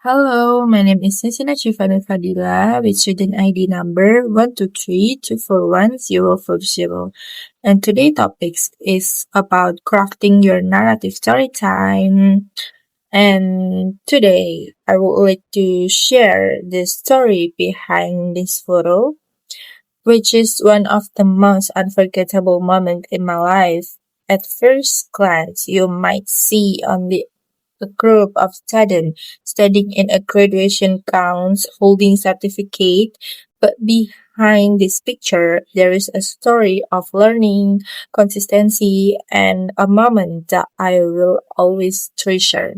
Hello, my name is Syifa Fadila with student ID number 123241040. And today topics is about crafting your narrative story time. And today I would like to share the story behind this photo, which is one of the most unforgettable moments in my life. At first glance, you might see only a group of students studying in a graduation gowns holding certificate, but behind this picture there is a story of learning, consistency, and a moment that I will always treasure.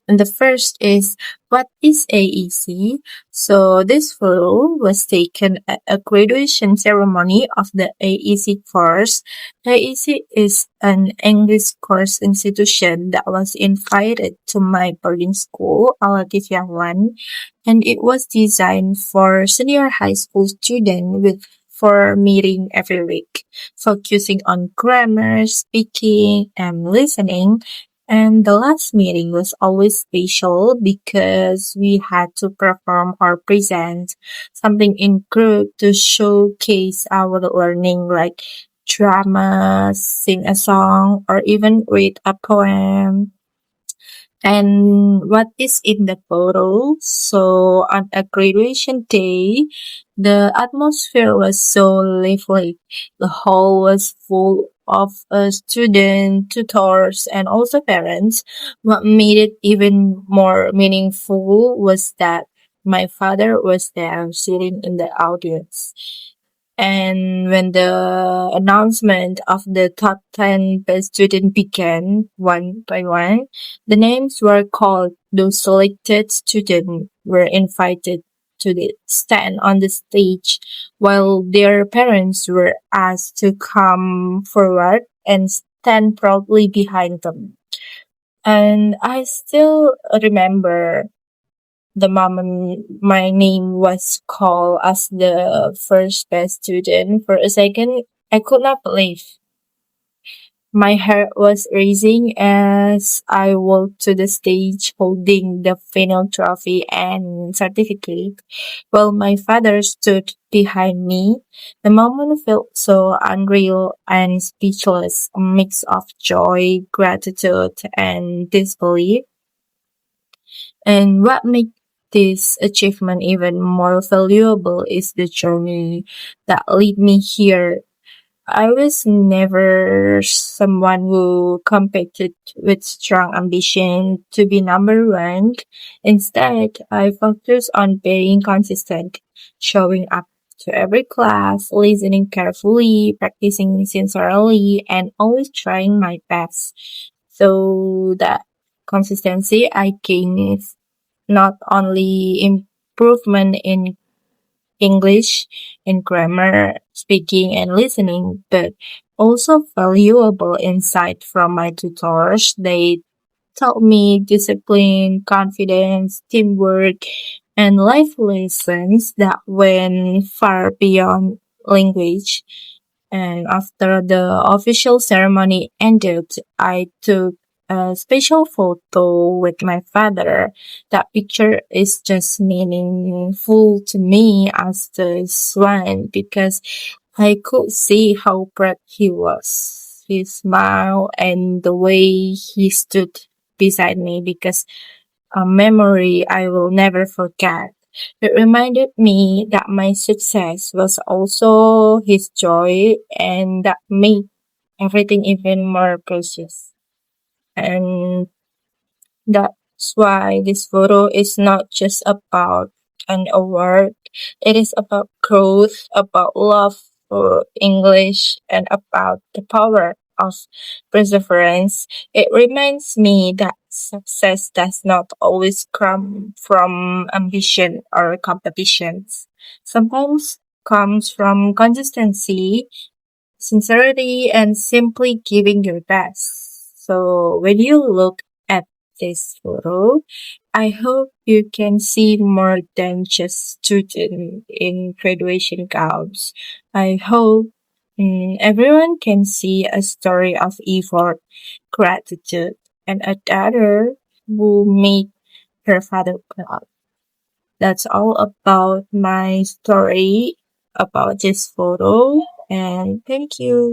And the first is, what is AEC? So this photo was taken at a graduation ceremony of the AEC course. AEC is an English course institution that was invited to my boarding school, Alatifia 1, and it was designed for senior high school students with for meeting every week, focusing on grammar, speaking, and listening. And the last meeting was always special because we had to perform or present something in group to showcase our learning, like drama, sing a song, or even read a poem. And what is in the photo? So on a graduation day, the atmosphere was so lively. The hall was full of students, tutors, and also parents. What made it even more meaningful was that my father was there sitting in the audience. And when the announcement of the top 10 best students began one by one, the names were called. Those selected students were invited to stand on the stage while their parents were asked to come forward and stand proudly behind them. And I still remember the moment my name was called as the first best student. For a second, I could not believe. My heart was racing as I walked to the stage holding the final trophy and certificate, while my father stood behind me. The moment felt so unreal and speechless, a mix of joy, gratitude, and disbelief. And what makes this achievement even more valuable is the journey that led me here. I was never someone who competed with strong ambition to be number one. Instead, I focused on being consistent, showing up to every class, listening carefully, practicing sincerely, and always trying my best. So that consistency I gained is not only improvement in English, in grammar, speaking, and listening, but also valuable insight from my tutors. They taught me discipline, confidence, teamwork, and life lessons that went far beyond language. And after the official ceremony ended, I took a special photo with my father. That picture is just meaningful to me as this one because I could see how proud he was. His smile and the way he stood beside me because a memory I will never forget. It reminded me that my success was also his joy and that made everything even more precious. And that's why this photo is not just about an award. It is about growth, about love for English, and about the power of perseverance. It reminds me that success does not always come from ambition or competitions. Sometimes comes from consistency, sincerity, and simply giving your best. So when you look at this photo, I hope you can see more than just student in graduation gowns. I hope everyone can see a story of effort, gratitude, and a daughter who made her father. That's all about my story about this photo, and thank you.